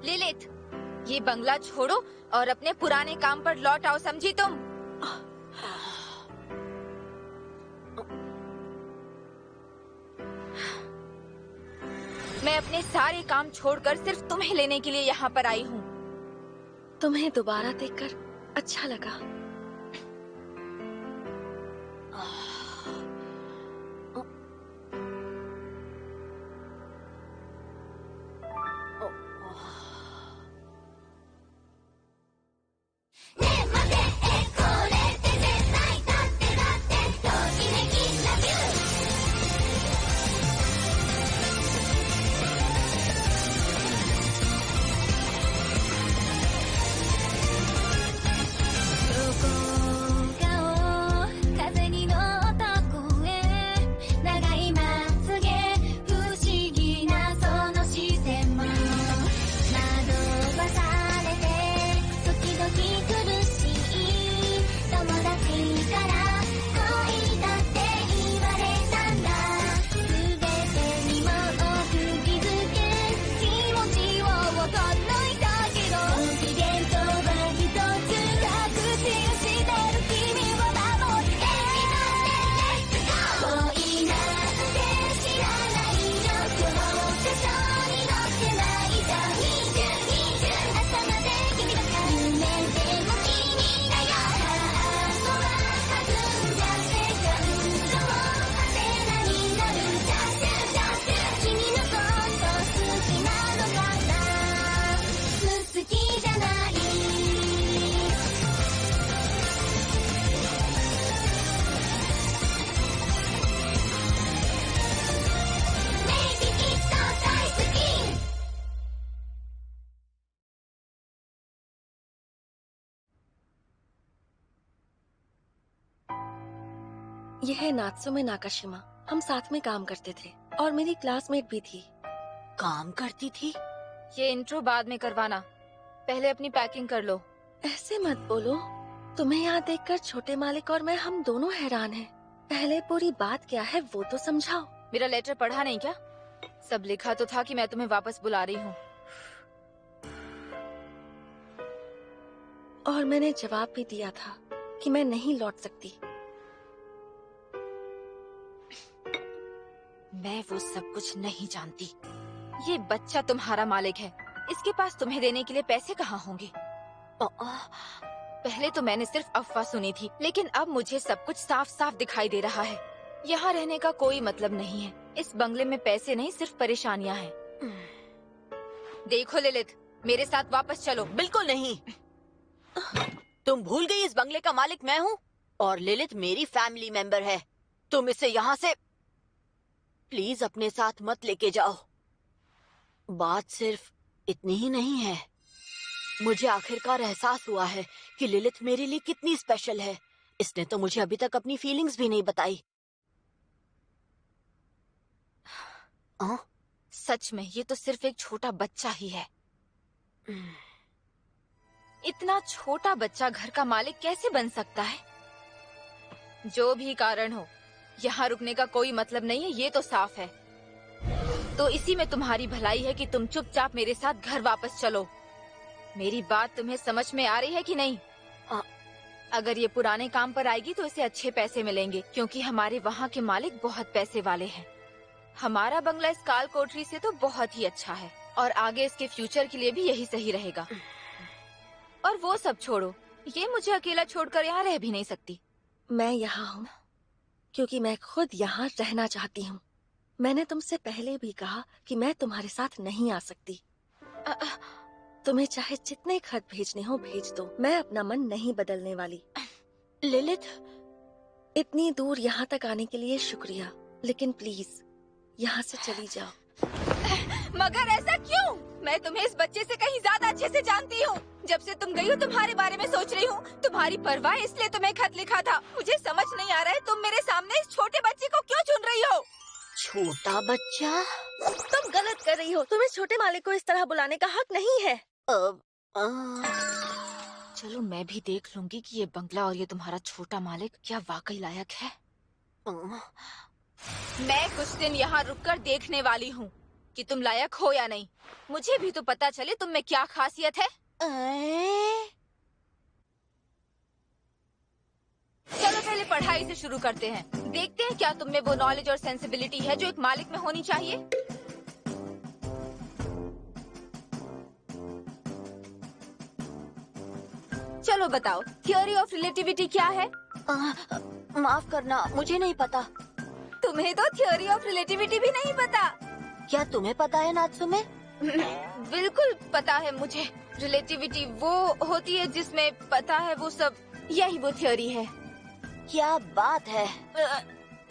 Lilith, ये बंगला छोड़ो और अपने पुराने काम पर लौट आओ, समझी तुम? मैं अपने सारे काम छोड़कर सिर्फ तुम्हें लेने के लिए यहाँ पर आई हूँ। तुम्हें दोबारा देखकर अच्छा लगा। यह है नात्सुमे नाकाशिमा। हम साथ में काम करते थे और मेरी क्लासमेट भी थी। काम करती थी? ये इंट्रो बाद में करवाना, पहले अपनी पैकिंग कर लो। ऐसे मत बोलो, तुम्हें यहाँ देखकर छोटे मालिक और मैं हम दोनों हैरान हैं। पहले पूरी बात क्या है वो तो समझाओ। मेरा लेटर पढ़ा नहीं क्या? सब लिखा तो था कि मैं तुम्हें वापस बुला रही हूँ। और मैंने जवाब भी दिया था कि मैं नहीं लौट सकती। मैं वो सब कुछ नहीं जानती। ये बच्चा तुम्हारा मालिक है, इसके पास तुम्हें देने के लिए पैसे कहाँ होंगे? पहले तो मैंने सिर्फ अफवाह सुनी थी, लेकिन अब मुझे सब कुछ साफ साफ दिखाई दे रहा है। यहाँ रहने का कोई मतलब नहीं है। इस बंगले में पैसे नहीं, सिर्फ परेशानियाँ हैं। देखो लिलिथ, मेरे साथ वापस चलो। बिल्कुल नहीं। तुम भूल गई इस बंगले का मालिक मैं हूँ और लिलिथ मेरी फैमिली मेंबर है। तुम इसे यहाँ से प्लीज अपने साथ मत लेके जाओ। बात सिर्फ इतनी ही नहीं है। मुझे आखिरकार एहसास हुआ है कि लिलिथ मेरे लिए कितनी स्पेशल है। इसने तो मुझे अभी तक अपनी फीलिंग्स भी नहीं बताई। सच में ये तो सिर्फ एक छोटा बच्चा ही है। इतना छोटा बच्चा घर का मालिक कैसे बन सकता है? जो भी कारण हो, यहाँ रुकने का कोई मतलब नहीं है, ये तो साफ है। तो इसी में तुम्हारी भलाई है कि तुम चुपचाप मेरे साथ घर वापस चलो। मेरी बात तुम्हें समझ में आ रही है कि नहीं? अगर ये पुराने काम पर आएगी तो इसे अच्छे पैसे मिलेंगे, क्योंकि हमारे वहाँ के मालिक बहुत पैसे वाले हैं। हमारा बंगला इस काल कोठरी से तो बहुत ही अच्छा है और आगे इसके फ्यूचर के लिए भी यही सही रहेगा। और वो सब छोड़ो, ये मुझे अकेला छोड़कर यहाँ रह भी नहीं सकती। मैं यहाँ हूँ क्योंकि मैं खुद यहाँ रहना चाहती हूँ। मैंने तुमसे पहले भी कहा कि मैं तुम्हारे साथ नहीं आ सकती। तुम्हें चाहे जितने खत भेजने हो भेज दो, मैं अपना मन नहीं बदलने वाली। लिलिथ, इतनी दूर यहाँ तक आने के लिए शुक्रिया, लेकिन प्लीज यहाँ से चली जाओ। मगर ऐसा क्यों? मैं तुम्हें इस बच्चे से कहीं ज्यादा अच्छे से जानती हूँ। जब से तुम गई हो तुम्हारे बारे में सोच रही हूँ। तुम्हारी परवाह इसलिए तुम्हें खत लिखा था। मुझे समझ नहीं आ रहा है तुम मेरे सामने इस छोटे बच्चे को क्यों चुन रही हो? छोटा बच्चा? तुम गलत कर रही हो। तुम्हें छोटे मालिक को इस तरह बुलाने का हक नहीं है। चलो मैं भी देख लूंगी कि ये बंगला और ये तुम्हारा छोटा मालिक क्या वाकई लायक है। मैं कुछ दिन यहाँ रुककर देखने वाली हूँ कि तुम लायक हो या नहीं। मुझे भी तो पता चले तुम में क्या खासियत है। चलो पहले पढ़ाई से शुरू करते हैं। देखते हैं क्या तुम में वो नॉलेज और सेंसिबिलिटी है जो एक मालिक में होनी चाहिए। चलो बताओ, थ्योरी ऑफ रिलेटिविटी क्या है? माफ करना, मुझे नहीं पता। तुम्हें तो थ्योरी ऑफ रिलेटिविटी भी नहीं पता? क्या तुम्हें पता है नात्सुमे? बिल्कुल पता है मुझे। रिलेटिविटी वो होती है जिसमें पता है वो सब, यही वो थ्योरी है। क्या बात है।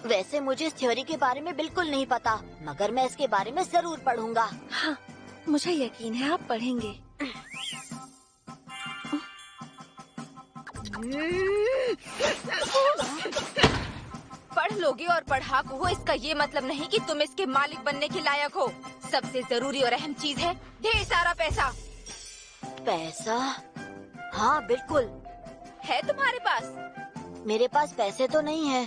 वैसे मुझे इस थ्योरी के बारे में बिल्कुल नहीं पता, मगर मैं इसके बारे में जरूर पढ़ूंगा। हाँ, मुझे यकीन है आप पढ़ेंगे। पढ़ लोगे और पढ़ाकू हो, इसका ये मतलब नहीं कि तुम इसके मालिक बनने के लायक हो। सबसे जरूरी और अहम चीज है ढेर सारा पैसा। पैसा? हाँ बिल्कुल। है तुम्हारे पास? मेरे पास पैसे तो नहीं है।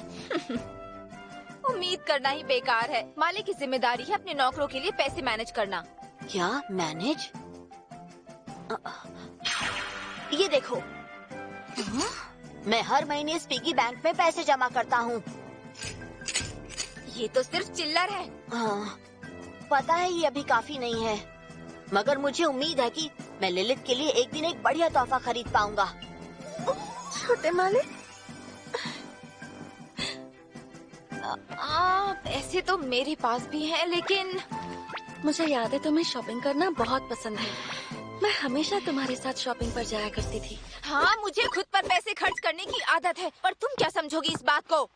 उम्मीद करना ही बेकार है। मालिक की जिम्मेदारी है अपने नौकरों के लिए पैसे मैनेज करना। क्या मैनेज? ये देखो, मैं हर महीने इस पिगी बैंक में पैसे जमा करता हूँ। ये तो सिर्फ चिल्लर है। हाँ, पता है ये अभी काफी नहीं है, मगर मुझे उम्मीद है कि मैं लिलित के लिए एक दिन एक बढ़िया तोहफा खरीद पाऊंगा। छोटे मालिक, पैसे तो मेरे पास भी हैं, लेकिन मुझे याद है तुम्हें शॉपिंग करना बहुत पसंद है। मैं हमेशा तुम्हारे साथ शॉपिंग पर जाया करती थी। हाँ, मुझे खुद पर पैसे खर्च करने की आदत है, पर तुम क्या समझोगी इस बात को?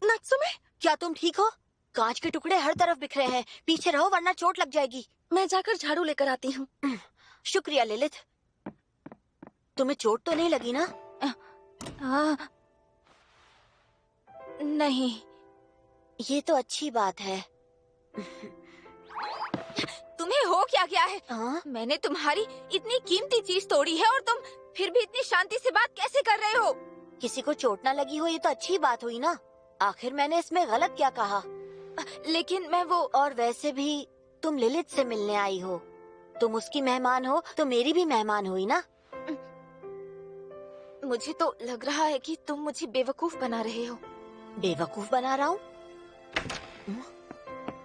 नात्सुमे, क्या तुम ठीक हो? कांच के टुकड़े हर तरफ बिखरे हैं। पीछे रहो वरना चोट लग जाएगी। मैं जाकर झाड़ू लेकर आती हूँ। शुक्रिया लिलित। तुम्हें चोट तो नहीं लगी ना? नहीं। ये तो अच्छी बात है। तुम्हें हो क्या गया है? मैंने तुम्हारी इतनी कीमती चीज तोड़ी है और तुम फिर भी इतनी शांति से बात कैसे कर रहे हो? किसी को चोट ना लगी हो ये तो अच्छी बात हुई ना। आखिर मैंने इसमें गलत क्या कहा? लेकिन मैं वो, और वैसे भी तुम लिलित से मिलने आई हो, तुम उसकी मेहमान हो तो मेरी भी मेहमान हुई ना। मुझे तो लग रहा है कि तुम मुझे बेवकूफ बना रहे हो। बेवकूफ बना रहा हूँ?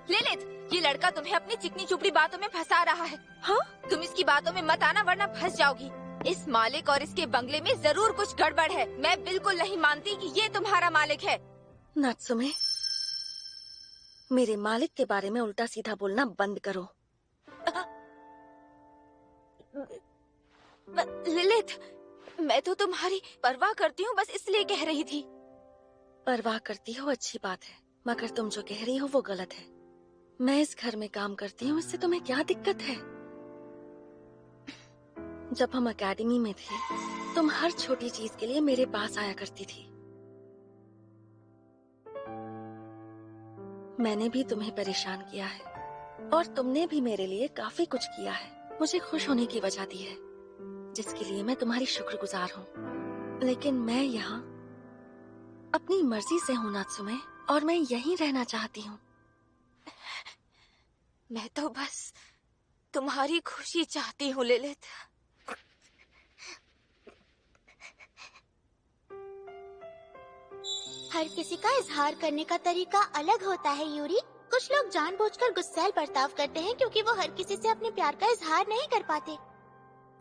लिलित, ये लड़का तुम्हें अपनी चिकनी चुपड़ी बातों में फंसा रहा है। हाँ? तुम इसकी बातों में मत आना वरना फंस जाओगी। इस मालिक और इसके बंगले में जरूर कुछ गड़बड़ है। मैं बिल्कुल नहीं मानती कि ये तुम्हारा मालिक है। नात्सुमे, मेरे मालिक के बारे में उल्टा सीधा बोलना बंद करो। लिलित, मैं तो तुम्हारी परवाह करती हूँ, बस इसलिए कह रही थी। परवाह करती हो अच्छी बात है, मगर तुम जो कह रही हो वो गलत है। मैं इस घर में काम करती हूँ, इससे तुम्हें क्या दिक्कत है? जब हम एकेडमी में थे, तुम हर छोटी चीज के लिए मेरे पास आया करती थी। मैंने भी तुम्हें परेशान किया है और तुमने भी मेरे लिए काफी कुछ किया है। मुझे खुश होने की वजह दी है, जिसके लिए मैं तुम्हारी शुक्रगुजार हूँ। लेकिन मैं यहाँ अपनी मर्जी से हूँ नात्सुमे, और मैं यहीं रहना चाहती हूँ। मैं तो बस तुम्हारी खुशी चाहती हूँ लिलित। हर किसी का इजहार करने का तरीका अलग होता है यूरी। कुछ लोग जानबूझकर गुस्सैल बर्ताव करते हैं क्योंकि वो हर किसी से अपने प्यार का इजहार नहीं कर पाते।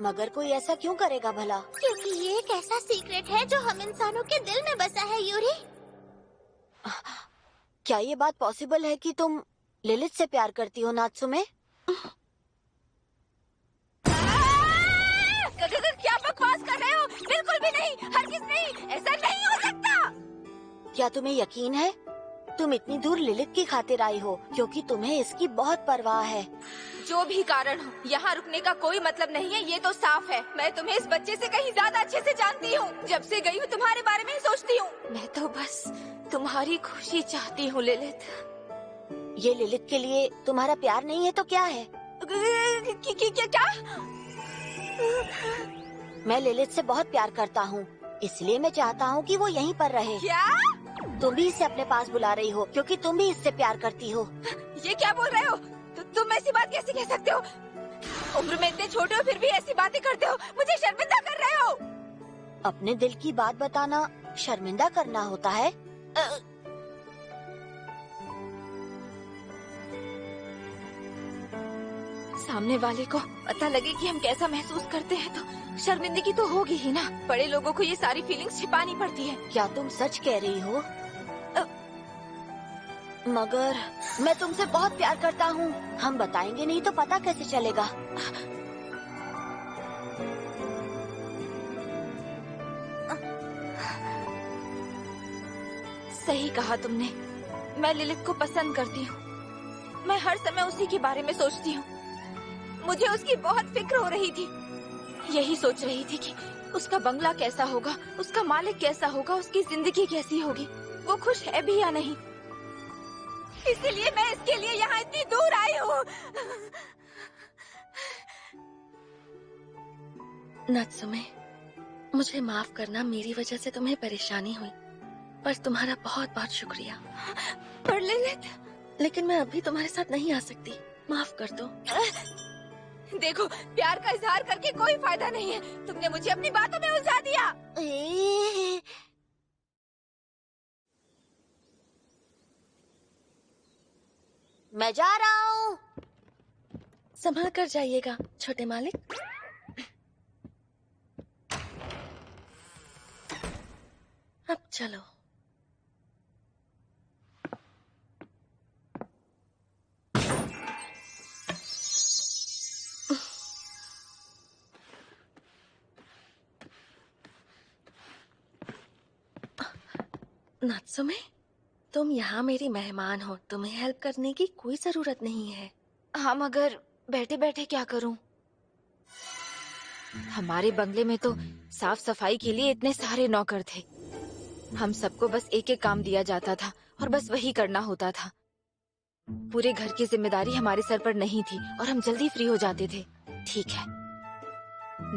मगर कोई ऐसा क्यों करेगा भला? क्योंकि ये एक ऐसा सीक्रेट है जो हम इंसानों के दिल में बसा है यूरी। क्या ये बात पॉसिबल है कि तुम लिलित से प्यार करती हो नात्सुमे? क्या बकवास कर रहे हो? बिल्कुल भी नहीं, हरगिज नहीं, ऐसा नहीं हो सकता। क्या तुम्हें यकीन है? तुम इतनी दूर लिलित की खातिर आई हो क्योंकि तुम्हें इसकी बहुत परवाह है। जो भी कारण हो, यहाँ रुकने का कोई मतलब नहीं है, ये तो साफ है। मैं तुम्हें इस बच्चे से कहीं ज्यादा अच्छे से जानती हूँ। जब से गई हूँ तुम्हारे बारे में ही सोचती हूँ। मैं तो बस तुम्हारी खुशी चाहती हूँ लिलित। ये लिलित के लिए तुम्हारा प्यार नहीं है तो क्या है? क्या? मैं लिलित से बहुत प्यार करता हूँ, इसलिए मैं चाहता हूँ कि वो यहीं पर रहे। क्या? तुम भी इसे अपने पास बुला रही हो क्योंकि तुम भी इससे प्यार करती हो। ये क्या बोल रहे हो? तुम ऐसी बात कैसे कह सकते हो? उम्र में इतने छोटे हो फिर भी ऐसी बातें करते हो, मुझे शर्मिंदा कर रहे हो। अपने दिल की बात बताना शर्मिंदा करना होता है? सामने वाले को पता लगे कि हम कैसा महसूस करते हैं तो शर्मिंदगी तो होगी ही ना। बड़े लोगों को ये सारी फीलिंग्स छिपानी पड़ती है। क्या तुम सच कह रही हो? मगर मैं तुमसे बहुत प्यार करता हूँ। हम बताएंगे नहीं तो पता कैसे चलेगा? सही कहा तुमने। मैं लिलित को पसंद करती हूँ। मैं हर समय उसी के बारे में सोचती हूँ। मुझे उसकी बहुत फिक्र हो रही थी। यही सोच रही थी कि उसका बंगला कैसा होगा, उसका मालिक कैसा होगा, उसकी जिंदगी कैसी होगी, वो खुश है भी या नहीं। इसीलिए मैं इसके लिए यहाँ इतनी दूर आई हूँ। नात्सुमे, मुझे माफ करना, मेरी वजह से तुम्हें परेशानी हुई, पर तुम्हारा बहुत बहुत शुक्रिया। पर लिलित, लेकिन मैं अभी तुम्हारे साथ नहीं आ सकती, माफ कर दो। देखो, प्यार का इजहार करके कोई फायदा नहीं है। तुमने मुझे अपनी बातों में उलझा दिया। मैं जा रहा हूँ। संभल कर जाइएगा छोटे मालिक। अब चलो। नात्सुमे, तुम यहाँ मेरी मेहमान हो, तुम्हें हेल्प करने की कोई जरूरत नहीं है। हाँ, मगर बैठे बैठे क्या करूं? हमारे बंगले में तो साफ सफाई के लिए इतने सारे नौकर थे। हम सबको बस एक एक काम दिया जाता था और बस वही करना होता था। पूरे घर की जिम्मेदारी हमारे सर पर नहीं थी और हम जल्दी फ्री हो जाते थे। ठीक है,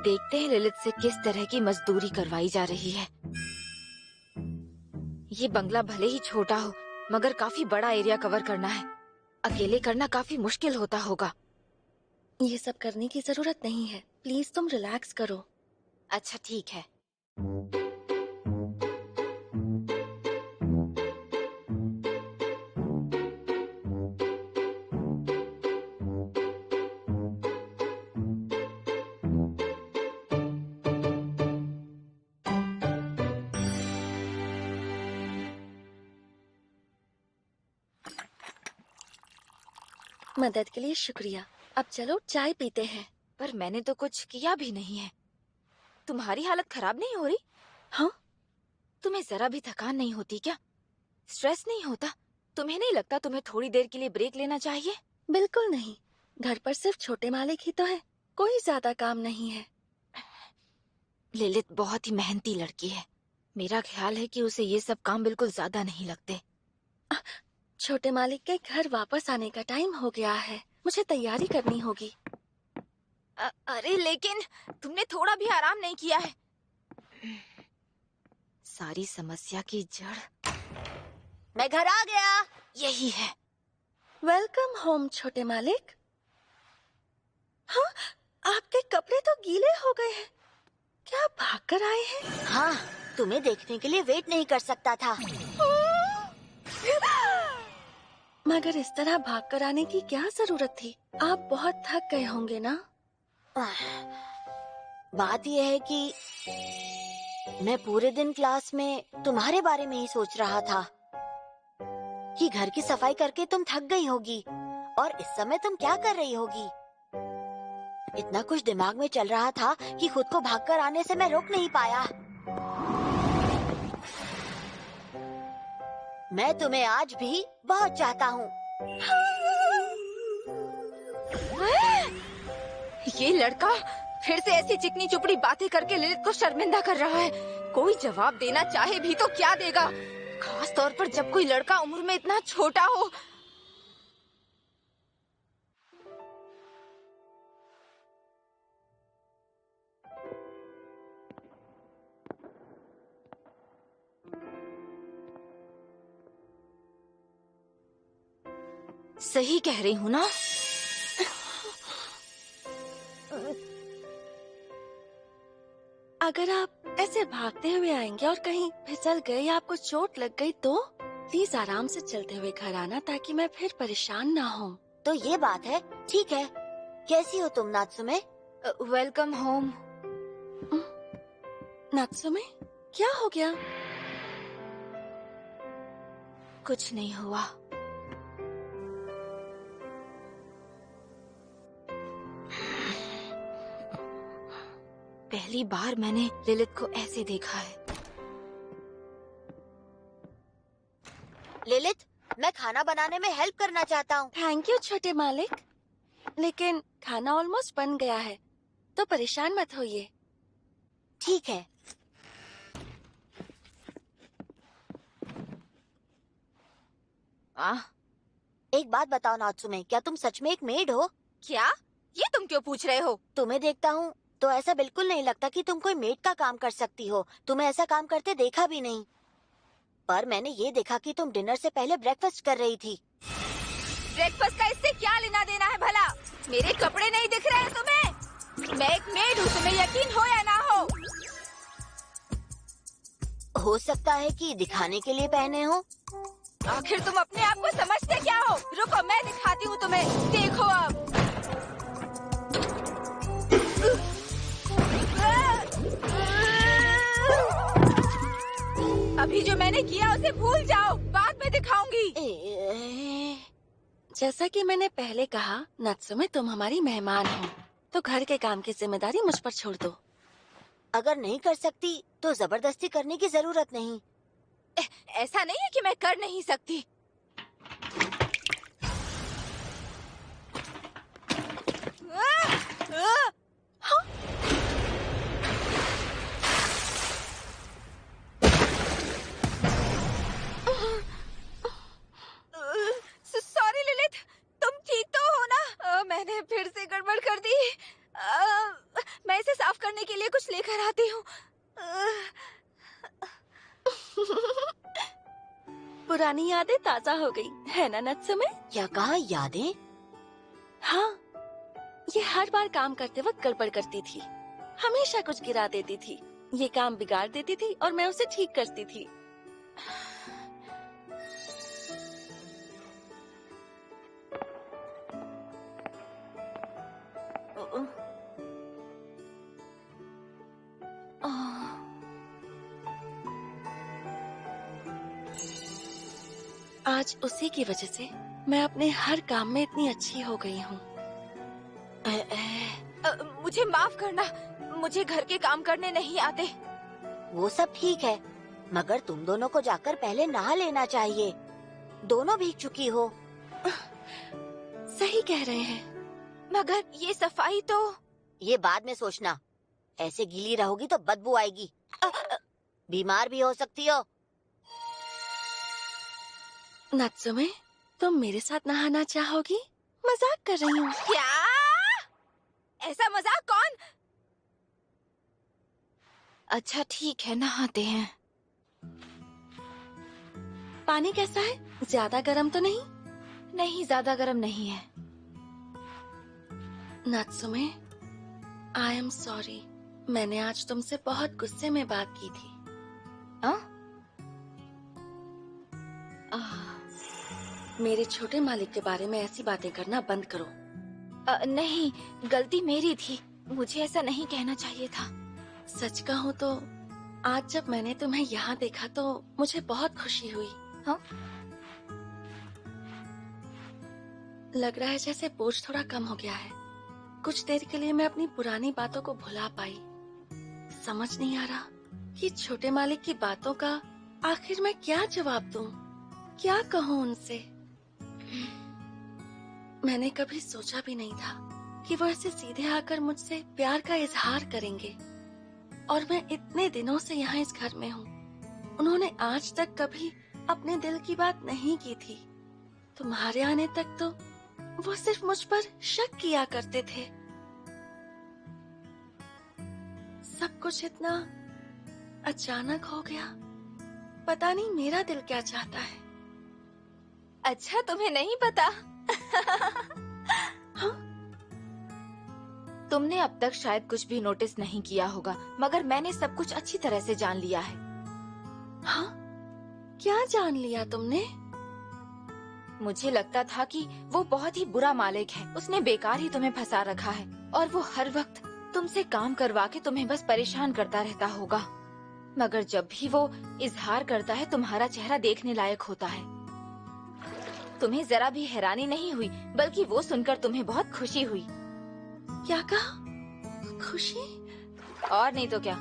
देखते हैं ललित से किस तरह की मजदूरी करवाई जा रही है। ये बंगला भले ही छोटा हो, मगर काफी बड़ा एरिया कवर करना है। अकेले करना काफी मुश्किल होता होगा। ये सब करने की जरूरत नहीं है, प्लीज तुम रिलैक्स करो। अच्छा ठीक है। मदद के लिए शुक्रिया। अब चलो चाय पीते हैं। पर मैंने तो कुछ किया भी नहीं है। तुम्हारी हालत खराब नहीं हो रही? हाँ? तुम्हें जरा भी थकान नहीं होती क्या? स्ट्रेस नहीं होता? तुम्हें नहीं लगता तुम्हें थोड़ी देर के लिए ब्रेक लेना चाहिए? बिल्कुल नहीं, घर पर सिर्फ छोटे मालिक ही तो है, कोई ज्यादा काम नहीं है। लिलित बहुत ही मेहनती लड़की है। मेरा ख्याल है कि उसे ये सब काम बिल्कुल ज्यादा नहीं लगते। छोटे मालिक के घर वापस आने का टाइम हो गया है, मुझे तैयारी करनी होगी। अरे लेकिन तुमने थोड़ा भी आराम नहीं किया है। सारी समस्या की जड़ मैं घर आ गया। यही है। वेलकम होम छोटे मालिक। हाँ, आपके कपड़े तो गीले हो गए हैं। क्या आप भागकर आए हैं? हाँ, तुम्हें देखने के लिए वेट नहीं कर सकता था। मगर इस तरह भागकर आने की क्या जरूरत थी? आप बहुत थक गए होंगे ना? बात यह है कि मैं पूरे दिन क्लास में तुम्हारे बारे में ही सोच रहा था कि घर की सफाई करके तुम थक गई होगी और इस समय तुम क्या कर रही होगी। इतना कुछ दिमाग में चल रहा था कि खुद को भागकर आने से मैं रोक नहीं पाया। मैं तुम्हें आज भी बहुत चाहता हूँ। ये लड़का फिर से ऐसी चिकनी चुपड़ी बातें करके लिलित को शर्मिंदा कर रहा है। कोई जवाब देना चाहे भी तो क्या देगा, खास तौर पर जब कोई लड़का उम्र में इतना छोटा हो। सही कह रही हूँ ना? अगर आप ऐसे भागते हुए आएंगे और कहीं फिसल गए या आपको चोट लग गई तो प्लीज आराम से चलते हुए घर आना ताकि मैं फिर परेशान ना हूँ। तो ये बात है, ठीक है। कैसी हो तुम नात्सुमे? Welcome home. नात्सुमे, क्या हो गया? कुछ नहीं हुआ। पहली बार मैंने लिलित को ऐसे देखा है। लिलित, मैं खाना बनाने में हेल्प करना चाहता हूँ। थैंक यू छोटे मालिक, लेकिन खाना ऑलमोस्ट बन गया है तो परेशान मत होइए। ठीक है। एक बात बताओ नात्सुमे, क्या तुम सच में एक मेड हो? क्या? ये तुम क्यों पूछ रहे हो? तुम्हें देखता हूँ तो ऐसा बिल्कुल नहीं लगता कि तुम कोई मेड का काम कर सकती हो। तुम्हें ऐसा काम करते देखा भी नहीं। पर मैंने ये देखा कि तुम डिनर से पहले ब्रेकफास्ट कर रही थी। ब्रेकफास्ट का इससे क्या लेना देना है भला? मेरे कपड़े नहीं दिख रहे हैं तुम्हें? मैं एक मेड हूँ, तुम्हें यकीन हो या ना हो। हो सकता है कि दिखाने के लिए पहने हो। आखिर तुम अपने आप को समझते क्या हो? रुको, मैं दिखाती हूँ तुम्हें, देखो अब। अभी जो मैंने किया उसे भूल जाओ, बाद में दिखाऊंगी। जैसा कि मैंने पहले कहा, नात्सुमे तुम हमारी मेहमान हो, तो घर के काम की जिम्मेदारी मुझ पर छोड़ दो। अगर नहीं कर सकती तो जबरदस्ती करने की जरूरत नहीं। ऐसा नहीं है कि मैं कर नहीं सकती। सॉरी लिलित, तुम ठीक तो हो ना? मैंने फिर से गड़बड़ कर दी। मैं इसे साफ करने के लिए कुछ लेकर आती हूँ। पुरानी यादें ताजा हो गई है ना नात्सुमे? क्या कहा? यादें? हाँ, ये हर बार काम करते वक्त गड़बड़ करती थी, हमेशा कुछ गिरा देती थी, ये काम बिगाड़ देती थी और मैं उसे ठीक करती थी। आज उसी की वजह से मैं अपने हर काम में इतनी अच्छी हो गई हूँ। मुझे माफ करना, मुझे घर के काम करने नहीं आते। वो सब ठीक है, मगर तुम दोनों को जाकर पहले नहा लेना चाहिए। दोनों भीग चुकी हो। सही कह रहे हैं, मगर ये सफाई तो। ये बाद में सोचना। ऐसे गीली रहोगी तो बदबू आएगी। बीमार भी हो सकती हो। नात्सुमे, तुम मेरे साथ नहाना चाहोगी? मजाक कर रही हूँ। क्या? ऐसा मजाक कौन? अच्छा ठीक है, नहाते हैं। पानी कैसा है? ज्यादा गर्म तो नहीं? नहीं, ज्यादा गर्म नहीं है। नात्सुमे, आई एम सॉरी, मैंने आज तुमसे बहुत गुस्से में बात की थी। मेरे छोटे मालिक के बारे में ऐसी बातें करना बंद करो। नहीं, गलती मेरी थी, मुझे ऐसा नहीं कहना चाहिए था। सच कहूँ तो आज जब मैंने तुम्हें यहाँ देखा तो मुझे बहुत खुशी हुई। हाँ? लग रहा है जैसे बोझ थोड़ा कम हो गया है। कुछ देर के लिए मैं अपनी पुरानी बातों को भुला पाई। समझ नहीं आ रहा कि छोटे मालिक की बातों का आखिर मैं क्या जवाब दूं, क्या कहूँ उनसे। मैंने कभी सोचा भी नहीं था कि वो ऐसे सीधे आकर मुझसे प्यार का इजहार करेंगे। और मैं इतने दिनों से यहाँ इस घर में हूँ, उन्होंने आज तक कभी अपने दिल की बात नहीं की थी। तुम्हारे आने तक तो वो सिर्फ मुझ पर शक किया करते थे। सब कुछ इतना अचानक हो गया, पता नहीं मेरा दिल क्या चाहता है। अच्छा, तुम्हें नहीं पता? हाँ? तुमने अब तक शायद कुछ भी नोटिस नहीं किया होगा, मगर मैंने सब कुछ अच्छी तरह से जान लिया है। हाँ? क्या जान लिया तुमने? मुझे लगता था कि वो बहुत ही बुरा मालिक है, उसने बेकार ही तुम्हें फंसा रखा है और वो हर वक्त तुमसे काम करवा के तुम्हें बस परेशान करता रहता होगा। मगर जब भी वो इजहार करता है, तुम्हारा चेहरा देखने लायक होता है। तुम्हें जरा भी हैरानी नहीं हुई, बल्कि वो सुनकर तुम्हें बहुत खुशी हुई। क्या कहा? खुशी? और नहीं तो क्या,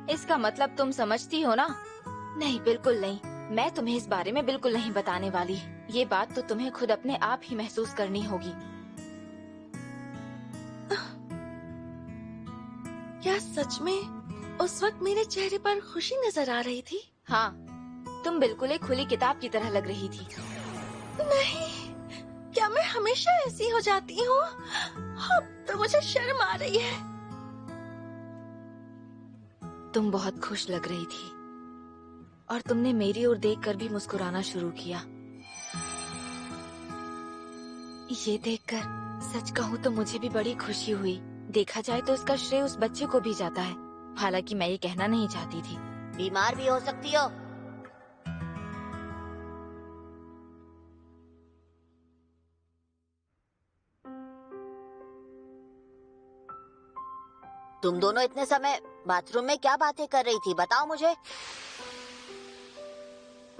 इसका मतलब तुम समझती हो ना? नहीं, बिल्कुल नहीं। मैं तुम्हें इस बारे में बिल्कुल नहीं बताने वाली। ये बात तो तुम्हें खुद अपने आप ही महसूस करनी होगी। क्या सच में उस वक्त मेरे चेहरे पर खुशी नजर आ रही थी? हाँ, तुम बिल्कुल एक खुली किताब की तरह लग रही थी। नहीं, क्या मैं हमेशा ऐसी हो जाती हूँ? अब तो मुझे शर्म आ रही है। तुम बहुत खुश लग रही थी और तुमने मेरी ओर देखकर भी मुस्कुराना शुरू किया। ये देखकर सच कहूँ तो मुझे भी बड़ी खुशी हुई। देखा जाए तो इसका श्रेय उस बच्चे को भी जाता है। हालांकि मैं ये कहना नहीं चाहती थी। बीमार भी हो सकती हो। तुम दोनों इतने समय बाथरूम में क्या बातें कर रही थी, बताओ मुझे।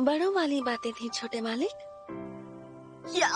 बड़ों वाली बातें थी छोटे मालिक। क्या?